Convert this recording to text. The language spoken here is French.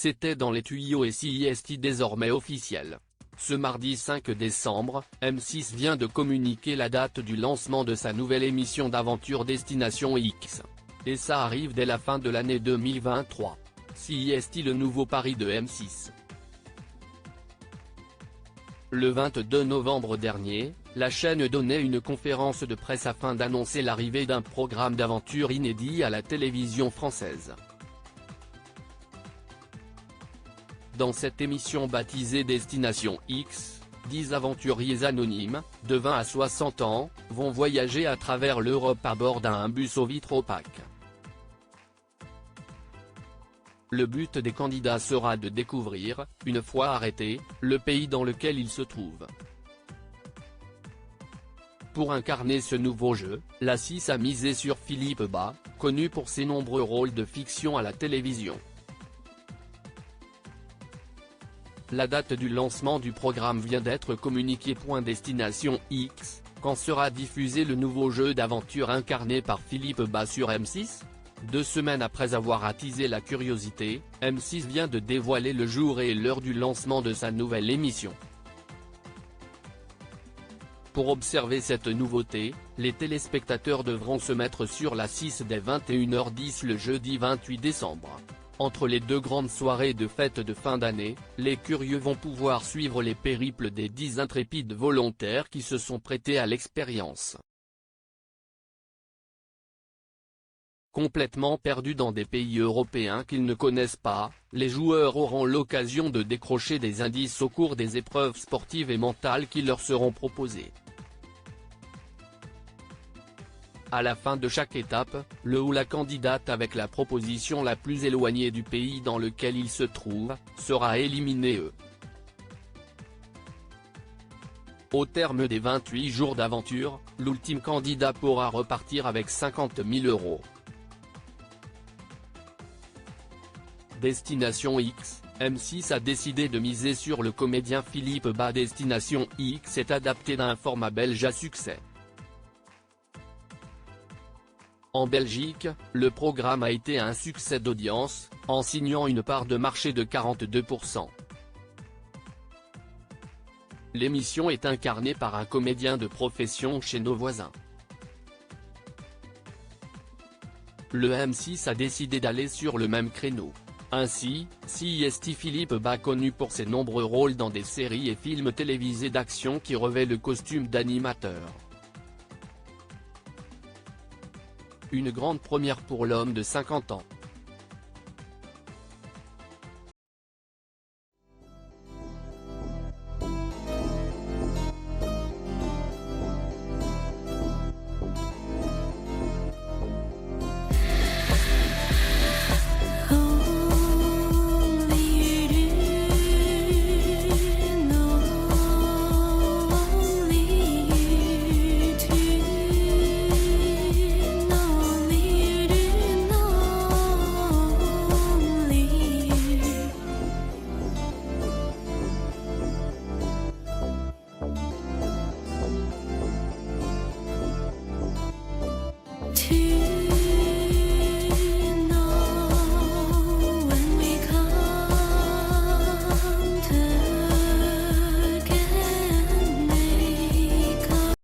c'était dans les tuyaux et CIST désormais officiel. Ce mardi 5 décembre, M6 vient de communiquer la date du lancement de sa nouvelle émission d'aventure Destination X. Et ça arrive dès la fin de l'année 2023. CIST, le nouveau pari de M6. Le 22 novembre dernier, la chaîne donnait une conférence de presse afin d'annoncer l'arrivée d'un programme d'aventure inédit à la télévision française. Dans cette émission baptisée Destination X, 10 aventuriers anonymes, de 20 à 60 ans, vont voyager à travers l'Europe à bord d'un bus aux vitres opaques. Le but des candidats sera de découvrir, une fois arrêtés, le pays dans lequel ils se trouvent. Pour incarner ce nouveau jeu, la 6 a misé sur Philippe Bas, connu pour ses nombreux rôles de fiction à la télévision. La date du lancement du programme vient d'être communiquée. Destination X, quand sera diffusé le nouveau jeu d'aventure incarné par Philippe Bas sur M6 ? 2 semaines après avoir attisé la curiosité, M6 vient de dévoiler le jour et l'heure du lancement de sa nouvelle émission. Pour observer cette nouveauté, les téléspectateurs devront se mettre sur la 6 dès 21h10 le jeudi 28 décembre. Entre les 2 grandes soirées de fête de fin d'année, les curieux vont pouvoir suivre les périples des 10 intrépides volontaires qui se sont prêtés à l'expérience. Complètement perdus dans des pays européens qu'ils ne connaissent pas, les joueurs auront l'occasion de décrocher des indices au cours des épreuves sportives et mentales qui leur seront proposées. À la fin de chaque étape, le ou la candidate avec la proposition la plus éloignée du pays dans lequel il se trouve, sera éliminé. Au terme des 28 jours d'aventure, l'ultime candidat pourra repartir avec 50 000 €. Destination X, M6 a décidé de miser sur le comédien Philippe Bas. Destination X est adapté d'un format belge à succès. En Belgique, le programme a été un succès d'audience, en signant une part de marché de 42%. L'émission est incarnée par un comédien de profession chez nos voisins. Le M6 a décidé d'aller sur le même créneau. Ainsi, CIST Philippe Bas, connu pour ses nombreux rôles dans des séries et films télévisés d'action qui revêt le costume d'animateur. Une grande première pour l'homme de 50 ans.